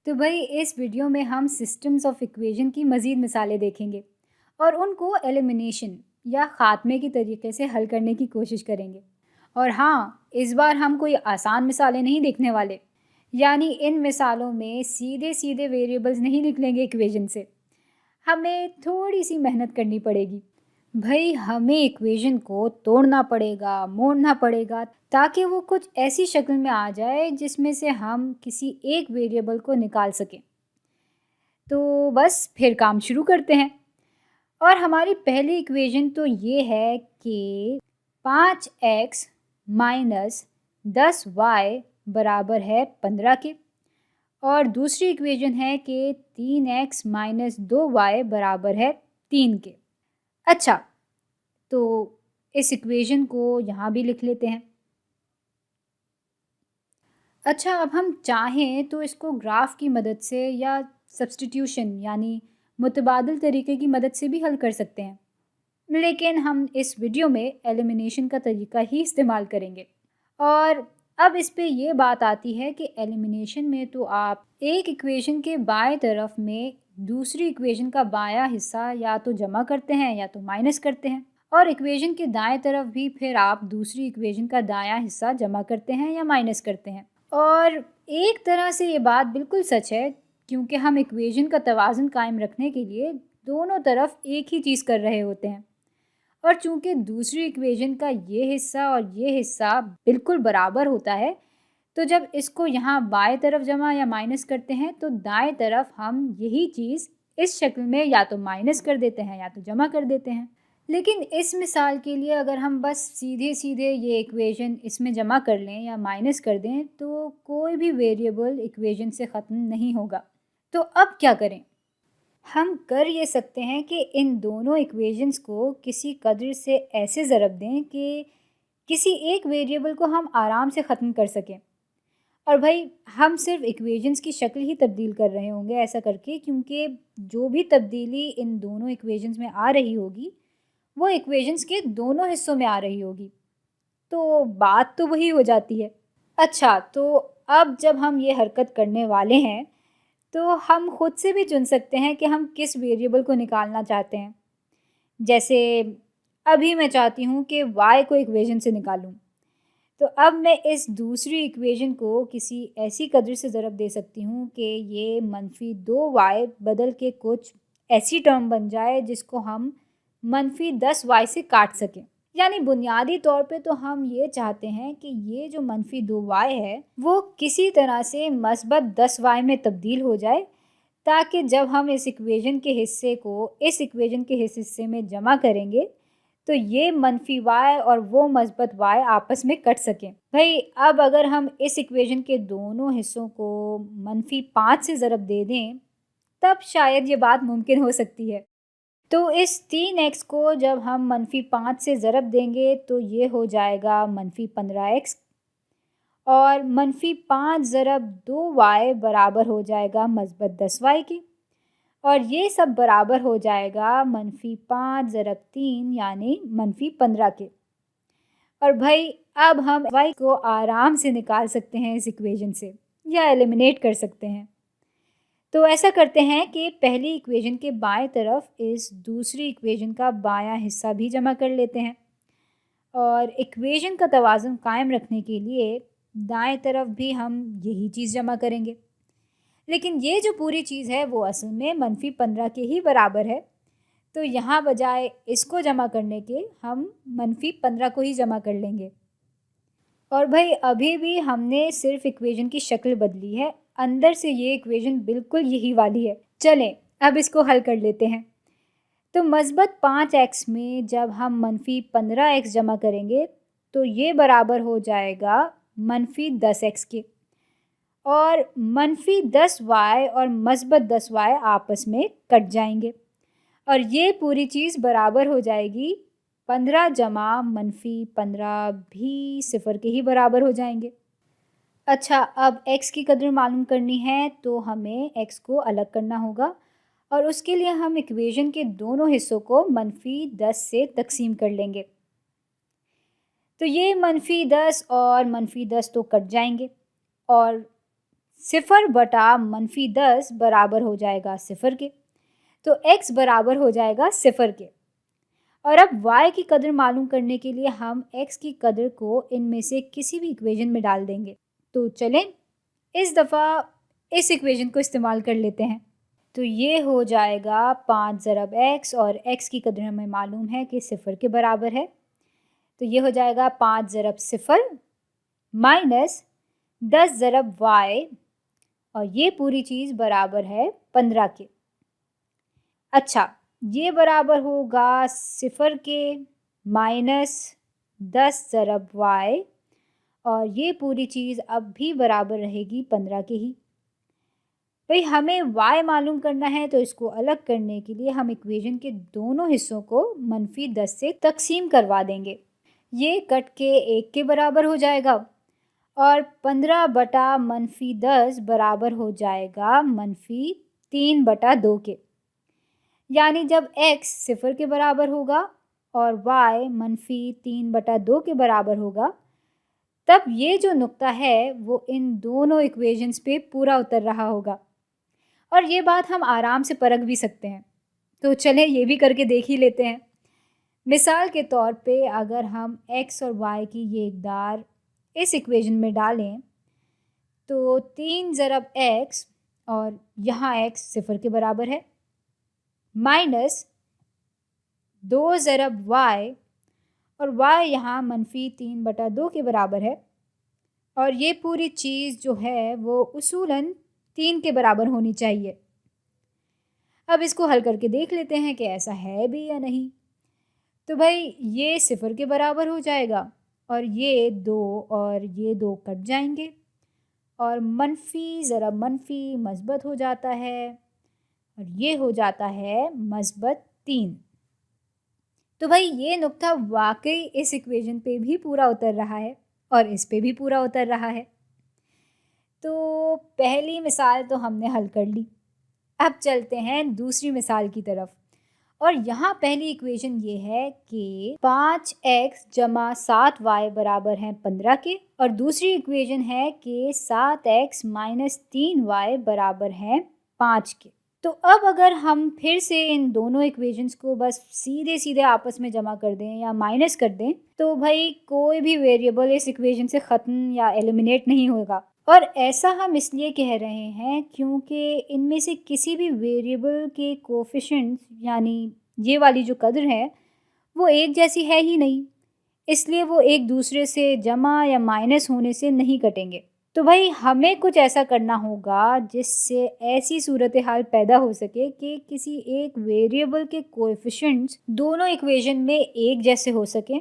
तो भाई इस वीडियो में हम सिस्टम्स ऑफ इक्वेशन की मज़ीद मिसालें देखेंगे और उनको एलिमिनेशन या ख़ात्मे की तरीके से हल करने की कोशिश करेंगे। और हाँ, इस बार हम कोई आसान मिसालें नहीं देखने वाले, यानी इन मिसालों में सीधे सीधे वेरिएबल्स नहीं निकलेंगे इक्वेशन से। हमें थोड़ी सी मेहनत करनी पड़ेगी। भई हमें इक्वेशन को तोड़ना पड़ेगा, मोड़ना पड़ेगा, ताकि वो कुछ ऐसी शक्ल में आ जाए जिसमें से हम किसी एक वेरिएबल को निकाल सकें। तो बस फिर काम शुरू करते हैं। और हमारी पहली इक्वेशन तो ये है कि 5x माइनस 10y बराबर है 15 के। और दूसरी इक्वेशन है कि 3x माइनस 2y बराबर है 3 के। अच्छा, तो इस इक्वेशन को यहाँ भी लिख लेते हैं। अच्छा, अब हम चाहें तो इसको ग्राफ की मदद से या सब्स्टिट्यूशन यानी मुतबादिल तरीके की मदद से भी हल कर सकते हैं, लेकिन हम इस वीडियो में एलिमिनेशन का तरीका ही इस्तेमाल करेंगे। और अब इस पे ये बात आती है कि एलिमिनेशन में तो आप एक इक्वेशन के बाएं तरफ में दूसरी इक्वेशन का बायां हिस्सा या तो जमा करते हैं या तो माइनस करते हैं, और इक्वेशन के दाएं तरफ भी फिर आप दूसरी इक्वेशन का दायां हिस्सा जमा करते हैं या माइनस करते हैं। और एक तरह से ये बात बिल्कुल सच है, क्योंकि हम इक्वेशन का तवाज़ुन कायम रखने के लिए दोनों तरफ एक ही चीज़ कर रहे होते हैं। और चूंकि दूसरी इक्वेशन का ये हिस्सा और ये हिस्सा बिल्कुल बराबर होता है, तो जब इसको यहाँ बाएं तरफ जमा या माइनस करते हैं तो दाएं तरफ हम यही चीज़ इस शक्ल में या तो माइनस कर देते हैं या तो जमा कर देते हैं। लेकिन इस मिसाल के लिए अगर हम बस सीधे सीधे ये इक्वेशन इसमें जमा कर लें या माइनस कर दें तो कोई भी वेरिएबल इक्वेशन से ख़त्म नहीं होगा। तो अब क्या करें? हम कर ये सकते हैं कि इन दोनों इक्वेशंस को किसी कदर से ऐसे ज़रब दें कि किसी एक वेरिएबल को हम आराम से ख़त्म कर सकें। और भाई हम सिर्फ इक्वेशंस की शक्ल ही तब्दील कर रहे होंगे ऐसा करके, क्योंकि जो भी तब्दीली इन दोनों इक्वेशंस में आ रही होगी वो इक्वेशंस के दोनों हिस्सों में आ रही होगी, तो बात तो वही हो जाती है। अच्छा, तो अब जब हम ये हरकत करने वाले हैं तो हम खुद से भी चुन सकते हैं कि हम किस वेरिएबल को निकालना चाहते हैं। जैसे अभी मैं चाहती हूँ कि y को इक्वेशन से निकालूं, तो अब मैं इस दूसरी इक्वेशन को किसी ऐसी कदर से ज़रब दे सकती हूँ कि ये -2y बदल के कुछ ऐसी टर्म बन जाए जिसको हम -10y से काट सकें। यानी बुनियादी तौर पे तो हम ये चाहते हैं कि ये जो -2y है वो किसी तरह से मस्बत 10y में तब्दील हो जाए, ताकि जब हम इस इक्वेशन के हिस्से को इस इक्वेशन के हिस्से में जमा करेंगे तो ये -y और वो मस्बत y आपस में कट सकें। भाई अब अगर हम इस इक्वेशन के दोनों हिस्सों को -5 से ज़रब दे दें तब शायद ये बात मुमकिन हो सकती है। तो इस 3x को जब हम -5 से ज़रब देंगे तो ये हो जाएगा -15x, और -5 ज़रब 2y बराबर हो जाएगा मस्बत 10y के, और ये सब बराबर हो जाएगा -5 ज़रब 3 यानी -15 के। और भाई अब हम y को आराम से निकाल सकते हैं इस इक्वेशन से या एलिमिनेट कर सकते हैं। तो ऐसा करते हैं कि पहली इक्वेशन के बाएं तरफ इस दूसरी इक्वेशन का बायां हिस्सा भी जमा कर लेते हैं, और इक्वेशन का तवाज़ुन कायम रखने के लिए दाएं तरफ भी हम यही चीज़ जमा करेंगे। लेकिन ये जो पूरी चीज़ है वो असल में -15 के ही बराबर है, तो यहाँ बजाय इसको जमा करने के हम -15 को ही जमा कर लेंगे। और भाई अभी भी हमने सिर्फ इक्वेशन की शक्ल बदली है, अंदर से ये इक्वेशन बिल्कुल यही वाली है। चलें अब इसको हल कर लेते हैं। तो मस्बत 5x में जब हम -15x जमा करेंगे तो ये बराबर हो जाएगा -10x के, और -10y और मस्बत 10y आपस में कट जाएंगे, और ये पूरी चीज़ बराबर हो जाएगी 15 जमा -15 भी 0 के ही बराबर हो जाएंगे। अच्छा, अब x की कदर मालूम करनी है तो हमें x को अलग करना होगा, और उसके लिए हम इक्वेशन के दोनों हिस्सों को -10 से तकसीम कर लेंगे। तो ये -10 और -10 तो कट जाएंगे, और 0 बटा -10 बराबर हो जाएगा 0 के। तो x बराबर हो जाएगा 0 के। और अब y की कदर मालूम करने के लिए हम x की कदर को इनमें से किसी भी इक्वेशन में डाल देंगे। तो चलें इस दफ़ा इस इक्वेशन को इस्तेमाल कर लेते हैं। तो ये हो जाएगा 5 ज़रब x, और x की कदर हमें मालूम है कि 0 के बराबर है। तो ये हो जाएगा 5 ज़रब 0 माइनस 10 ज़रब y, और ये पूरी चीज़ बराबर है 15 के। अच्छा, ये बराबर होगा 0 के माइनस 10 ज़रब y, और ये पूरी चीज़ अब भी बराबर रहेगी 15 के ही। भाई हमें y मालूम करना है, तो इसको अलग करने के लिए हम इक्वेशन के दोनों हिस्सों को -10 से तकसीम करवा देंगे। ये कट के 1 के बराबर हो जाएगा, और 15 बटा -10 बराबर हो जाएगा -3 बटा 2 के। यानी जब x 0 के बराबर होगा और y -3 बटा 2 के बराबर होगा, तब ये जो नुक्ता है वो इन दोनों इक्वेशंस पे पूरा उतर रहा होगा। और ये बात हम आराम से परख भी सकते हैं। तो चलें ये भी करके देख ही लेते हैं। मिसाल के तौर पे अगर हम x और y की ये इकदार इस इक्वेशन में डालें, तो 3 ज़रब x, और यहाँ x 0 के बराबर है, माइनस 2 ज़रब y, और y यहाँ -3 बटा 2 के बराबर है, और ये पूरी चीज़ जो है वो उसूलन 3 के बराबर होनी चाहिए। अब इसको हल करके देख लेते हैं कि ऐसा है भी या नहीं। तो भाई ये 0 के बराबर हो जाएगा, और ये 2 और ये 2 कट जाएंगे, और मनफी ज़रा मनफी मस्बत हो जाता है, और ये हो जाता है -3। तो भाई ये नुक्ता वाकई इस इक्वेशन पे भी पूरा उतर रहा है, और इस पे भी पूरा उतर रहा है। तो पहली मिसाल तो हमने हल कर ली। अब चलते हैं दूसरी मिसाल की तरफ, और यहाँ पहली इक्वेशन ये है कि 5x जमा 7y बराबर हैं 15 के, और दूसरी इक्वेशन है कि 7x माइनस 3y बराबर हैं 5 के। तो अब अगर हम फिर से इन दोनों इक्वेशंस को बस सीधे सीधे आपस में जमा कर दें या माइनस कर दें, तो भाई कोई भी वेरिएबल इस इक्वेशन से ख़त्म या एलिमिनेट नहीं होगा। और ऐसा हम इसलिए कह रहे हैं क्योंकि इनमें से किसी भी वेरिएबल के कोफिशिएंट्स, यानी ये वाली जो कदर है, वो एक जैसी है ही नहीं, इसलिए वो एक दूसरे से जमा या माइनस होने से नहीं कटेंगे। तो भाई हमें कुछ ऐसा करना होगा जिससे ऐसी सूरत हाल पैदा हो सके कि किसी एक वेरिएबल के कोएफिशिएंट्स दोनों इक्वेशन में एक जैसे हो सकें,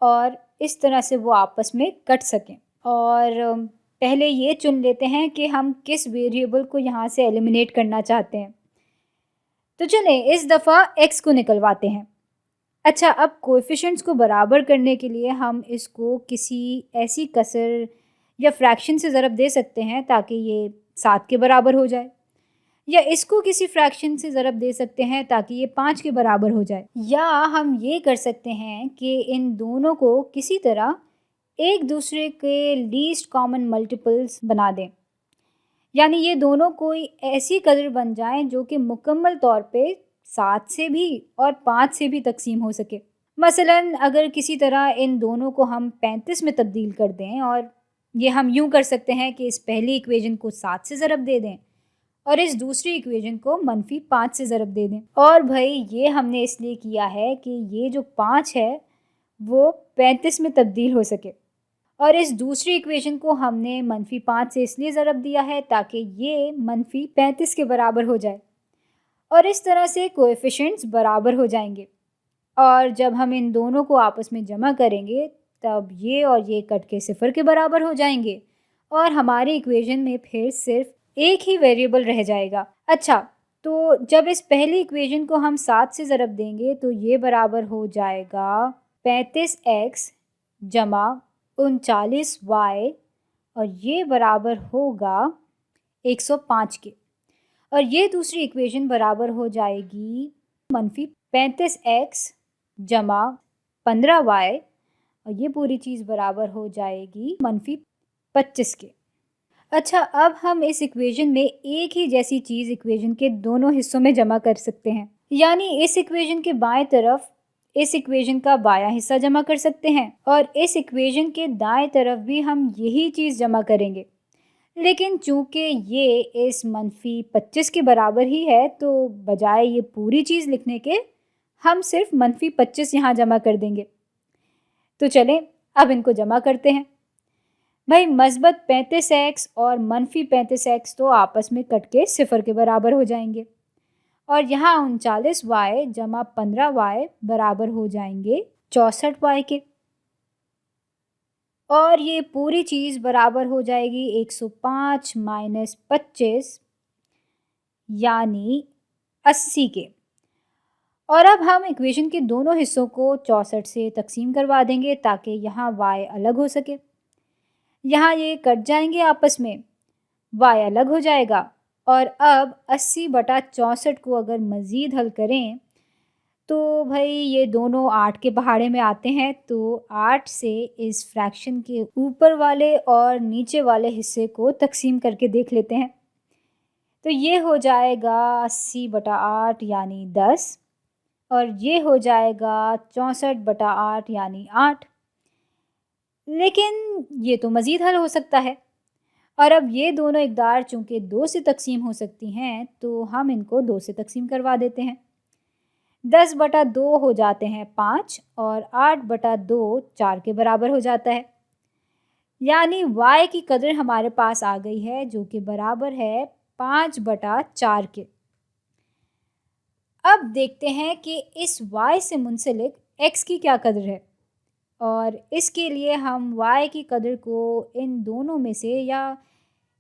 और इस तरह से वो आपस में कट सकें। और पहले ये चुन लेते हैं कि हम किस वेरिएबल को यहाँ से एलिमिनेट करना चाहते हैं। तो चलें इस दफ़ा x को निकलवाते हैं। अच्छा, अब कोएफिशिएंट्स को बराबर करने के लिए हम इसको किसी ऐसी कसर या फ्रैक्शन से ज़रब दे सकते हैं ताकि ये 7 के बराबर हो जाए, या इसको किसी फ्रैक्शन से ज़रब दे सकते हैं ताकि ये 5 के बराबर हो जाए, या हम ये कर सकते हैं कि इन दोनों को किसी तरह एक दूसरे के लीस्ट कॉमन मल्टीपल्स बना दें, यानी ये दोनों कोई ऐसी कदर बन जाएं जो कि मुकम्मल तौर पे 7 से भी और 5 से भी तकसीम हो सके। मसलन अगर किसी तरह इन दोनों को हम 35 में तब्दील कर दें, और ये हम यूँ कर सकते हैं कि इस पहली इक्वेशन को 7 से ज़रब दे दें और इस दूसरी इक्वेशन को -5 से ज़रब दे दें। और भाई ये हमने इसलिए किया है कि ये जो 5 है वो 35 में तब्दील हो सके, और इस दूसरी इक्वेशन को हमने -5 से इसलिए ज़रब दिया है ताकि ये -35 के बराबर हो जाए, और इस तरह से कोएफिशिएंट्स बराबर हो जाएंगे। और जब हम इन दोनों को आपस में जमा करेंगे तब ये और ये कट के 0 के बराबर हो जाएंगे, और हमारी इक्वेशन में फिर सिर्फ एक ही वेरिएबल रह जाएगा। अच्छा, तो जब इस पहली इक्वेशन को हम 7 से ज़रब देंगे तो ये बराबर हो जाएगा 35x जमा 39y, और ये बराबर होगा 105 के। और ये दूसरी इक्वेशन बराबर हो जाएगी -35x जमा 15y, और ये पूरी चीज़ बराबर हो जाएगी -25 के। अच्छा, अब हम इस इक्वेशन में एक ही जैसी चीज़ इक्वेशन के दोनों हिस्सों में जमा कर सकते हैं। यानी इस इक्वेशन के बाएं तरफ इस इक्वेशन का बायां हिस्सा जमा कर सकते हैं और इस इक्वेशन के दाएं तरफ भी हम यही चीज़ जमा करेंगे। लेकिन चूंकि ये इस -25 के बराबर ही है, तो बजाय ये पूरी चीज़ लिखने के हम सिर्फ -25 यहाँ जमा कर देंगे। तो चलें अब इनको जमा करते हैं। भाई, मस्बत 35x और मनफी 35x तो आपस में कट के 0 के बराबर हो जाएंगे और यहाँ 39y जमा 15y बराबर हो जाएंगे 64y के। और ये पूरी चीज़ बराबर हो जाएगी 105 माइनस 25 यानी 80 के। और अब हम इक्वेशन के दोनों हिस्सों को 64 से तकसीम करवा देंगे ताकि यहाँ y अलग हो सके। यहाँ ये कट जाएंगे आपस में, y अलग हो जाएगा और अब 80/64 को अगर मज़ीद हल करें तो भाई ये दोनों 8 के पहाड़े में आते हैं, तो 8 से इस फ्रैक्शन के ऊपर वाले और नीचे वाले हिस्से को तकसीम करके देख लेते हैं। तो ये हो जाएगा 80/8 यानी 10 और ये हो जाएगा 64/8 यानी 8। लेकिन ये तो मज़ीद हल हो सकता है और अब ये दोनों इकदार चूँकि 2 से तकसीम हो सकती हैं तो हम इनको 2 से तकसीम करवा देते हैं। 10/2 हो जाते हैं 5 और 8/2 4 के बराबर हो जाता है। यानी y की कदर हमारे पास आ गई है जो कि बराबर है 5/4 के। अब देखते हैं कि इस y से मुंसलिक x की क्या कदर है और इसके लिए हम y की कदर को इन दोनों में से या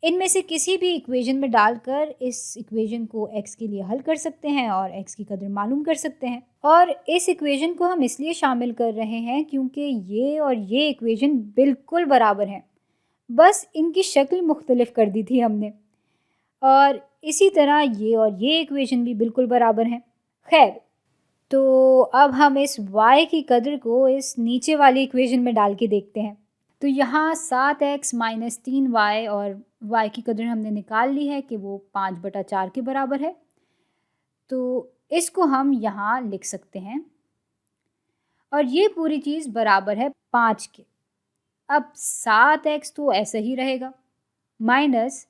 इनमें से किसी भी इक्वेशन में डालकर इस इक्वेशन को x के लिए हल कर सकते हैं और x की कदर मालूम कर सकते हैं। और इस इक्वेशन को हम इसलिए शामिल कर रहे हैं क्योंकि ये और ये इक्वेशन बिल्कुल बराबर हैं, बस इनकी शक्ल मुख्तलिफ कर दी थी हमने। और इसी तरह ये और ये इक्वेशन भी बिल्कुल बराबर हैं। खैर, तो अब हम इस y की कदर को इस नीचे वाली इक्वेशन में डाल के देखते हैं। तो यहाँ 7x माइनस 3y और y की कदर हमने निकाल ली है कि वो 5/4 के बराबर है। तो इसको हम यहाँ लिख सकते हैं और ये पूरी चीज़ बराबर है 5 के। अब 7x तो ऐसा ही रहेगा माइनस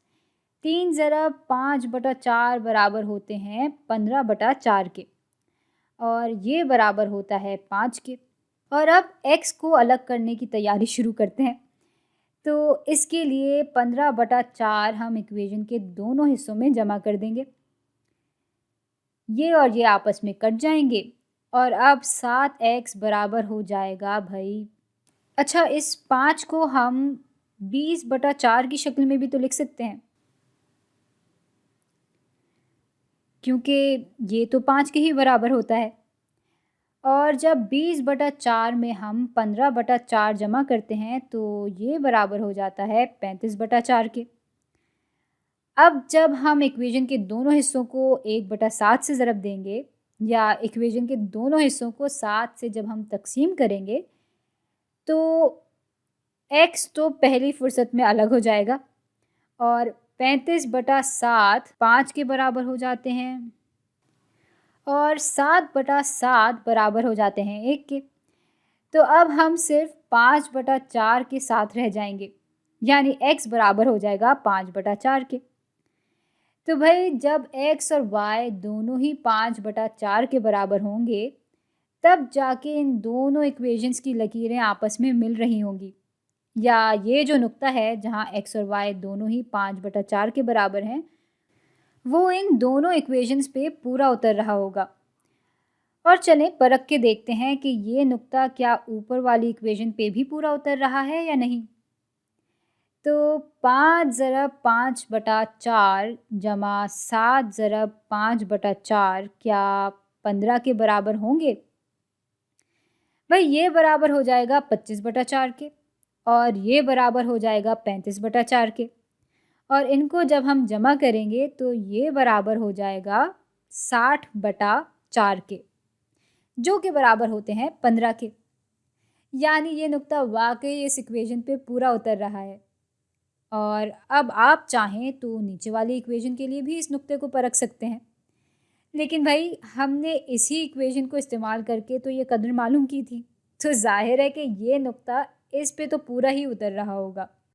3 ज़रा 5/4 बराबर होते हैं 15/4 के और ये बराबर होता है 5 के। और अब x को अलग करने की तैयारी शुरू करते हैं। तो इसके लिए 15/4 हम इक्वेशन के दोनों हिस्सों में जमा कर देंगे। ये और ये आपस में कट जाएंगे और अब 7x बराबर हो जाएगा भाई। अच्छा, इस 5 को हम 20/4 की शक्ल में भी तो लिख सकते हैं क्योंकि ये तो 5 के ही बराबर होता है। और जब 20/4 में हम 15/4 जमा करते हैं तो ये बराबर हो जाता है 35/4 के। अब जब हम इक्वेशन के दोनों हिस्सों को 1/7 से ज़रब देंगे या इक्वेशन के दोनों हिस्सों को 7 से जब हम तकसीम करेंगे तो x तो पहली फुर्सत में अलग हो जाएगा और 35/7 5 के बराबर हो जाते हैं और 7/7 बराबर हो जाते हैं 1 के। तो अब हम सिर्फ 5/4 के साथ रह जाएंगे, यानी x बराबर हो जाएगा 5/4 के। तो भाई जब x और y दोनों ही 5/4 के बराबर होंगे तब जाके इन दोनों इक्वेशंस की लकीरें आपस में मिल रही होंगी, या ये जो नुक्ता है जहाँ x और y दोनों ही 5/4 के बराबर हैं वो इन दोनों इक्वेशंस पे पूरा उतर रहा होगा। और चलें परख के देखते हैं कि ये नुक्ता क्या ऊपर वाली इक्वेशन पे भी पूरा उतर रहा है या नहीं। तो 5 ज़रब 5/4 जमा 7 ज़रब 5/4 क्या 15 के बराबर होंगे? भाई ये बराबर हो जाएगा 25/4 के और ये बराबर हो जाएगा 35/4 के और इनको जब हम जमा करेंगे तो ये बराबर हो जाएगा 60/4 के, जो कि बराबर होते हैं 15 के। यानी ये नुक्ता वाकई इस इक्वेशन पे पूरा उतर रहा है और अब आप चाहें तो नीचे वाली इक्वेशन के लिए भी इस नुक्ते को परख सकते हैं। लेकिन भाई हमने इसी इक्वेशन को इस्तेमाल करके तो ये कदर मालूम की थी, तो ज़ाहिर है कि ये नुक्ता इस पे तो पूरा ही उतर रहा होगा।